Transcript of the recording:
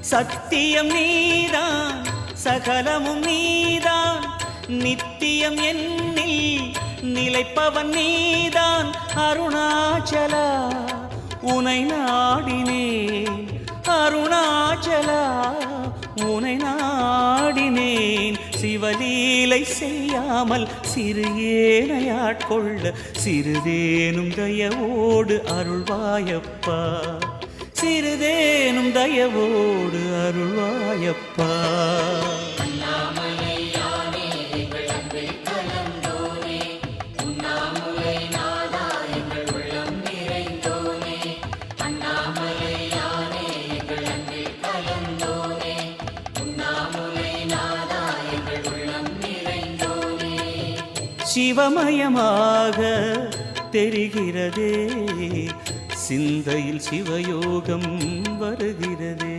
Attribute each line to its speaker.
Speaker 1: சத்தியம் நீதான் சகலமும் நீதான் நித்தியம் என்னில் நிலைப்பவன் நீதான் அருணாச்சலா உனை நாடினேன் அருணாச்சலா உனை நாடினேன் சிவலீலை செய்யாமல் சிறு ஏனையாட்கொள்ள சிறிதேனும் தயவோடு அருள்வாயப்பா சிறிதேனும் தயவோடு அருள்வாயப்பா சிவமயமாக தெரிகிறதே சிந்தையில் சிவயோகம் வருகிறதே